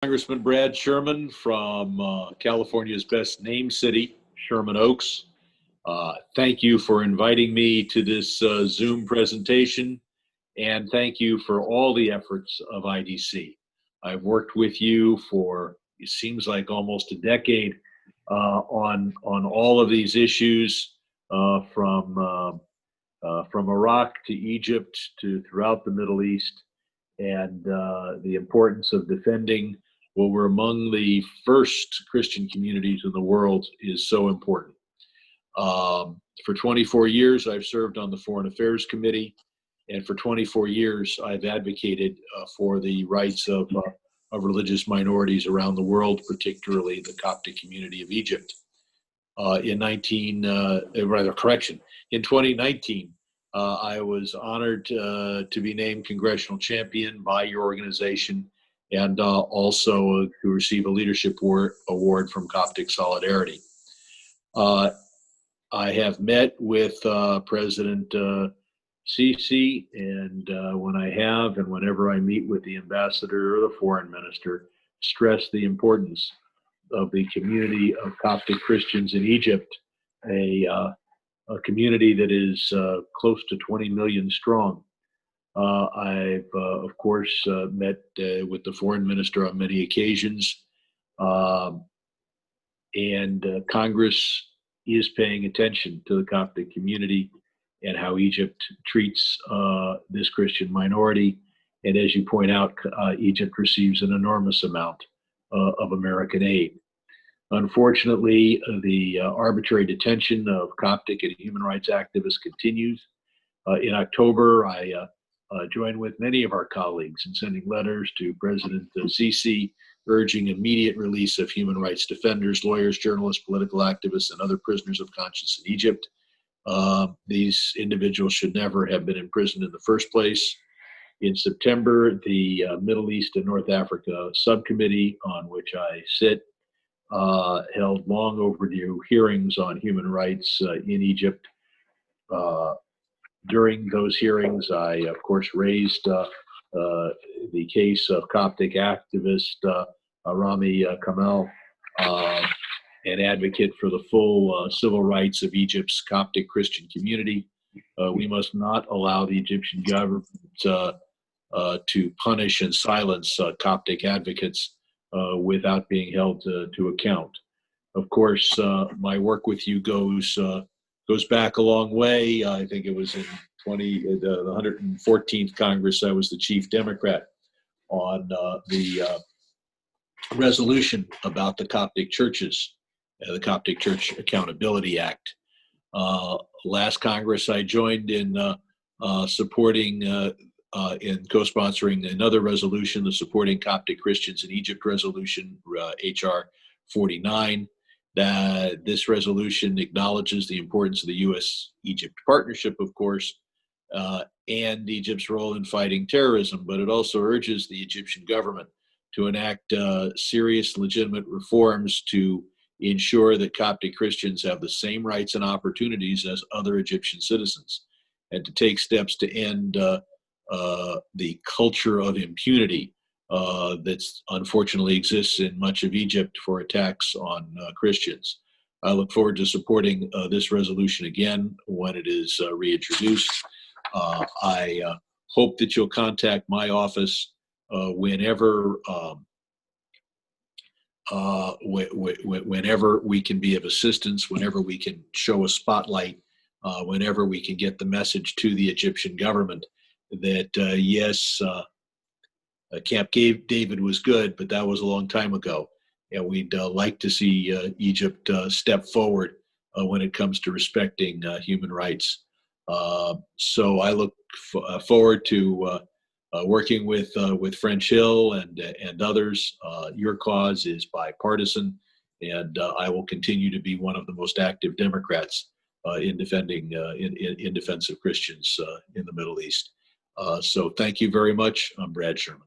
Congressman Brad Sherman from California's best named city, Sherman Oaks. Thank you for inviting me to this Zoom presentation, and thank you for all the efforts of IDC. I've worked with you for, it seems like almost a decade on all of these issues, from Iraq to Egypt to throughout the Middle East, and the importance of defending what were among the first Christian communities in the world is so important. For 24 years, I've served on the Foreign Affairs Committee, and for 24 years, I've advocated for the rights of religious minorities around the world, particularly the Coptic community of Egypt. In 2019, I was honored to be named Congressional Champion by your organization, and also to receive a leadership award from Coptic Solidarity. I have met with President Sisi, and whenever I meet with the ambassador or the foreign minister, stress the importance of the community of Coptic Christians in Egypt, a community that is close to 20 million strong. I've, of course, met with the foreign minister on many occasions, and Congress is paying attention to the Coptic community and how Egypt treats this Christian minority. And as you point out, Egypt receives an enormous amount of American aid. Unfortunately, the arbitrary detention of Coptic and human rights activists continues. In October, I joined with many of our colleagues in sending letters to President Sisi urging immediate release of human rights defenders, lawyers, journalists, political activists, and other prisoners of conscience in Egypt. These individuals should never have been imprisoned in the first place. In September, the Middle East and North Africa subcommittee, on which I sit, held long overdue hearings on human rights in Egypt. During those hearings, I, of course, raised the case of Coptic activist Rami Kamal, an advocate for the full civil rights of Egypt's Coptic Christian community. We must not allow the Egyptian government to punish and silence Coptic advocates without being held to account. Of course, my work with you goes back a long way. I think it was in the 114th Congress, I was the chief Democrat on the resolution about the Coptic churches, the Coptic Church Accountability Act. Last Congress, I joined in supporting in co-sponsoring another resolution, the Supporting Coptic Christians in Egypt resolution, HR 49. This resolution acknowledges the importance of the U.S.-Egypt partnership, of course, and Egypt's role in fighting terrorism, but it also urges the Egyptian government to enact serious, legitimate reforms to ensure that Coptic Christians have the same rights and opportunities as other Egyptian citizens, and to take steps to end the culture of impunity that unfortunately exists in much of Egypt for attacks on Christians. I look forward to supporting this resolution again when it is reintroduced. I hope that you'll contact my office whenever we can be of assistance, whenever we can show a spotlight, whenever we can get the message to the Egyptian government that yes, Camp David was good, but that was a long time ago. And we'd like to see Egypt step forward when it comes to respecting human rights. So I look forward to working with French Hill and others. Your cause is bipartisan, and I will continue to be one of the most active Democrats in defending in defense of Christians in the Middle East. So thank you very much. I'm Brad Sherman.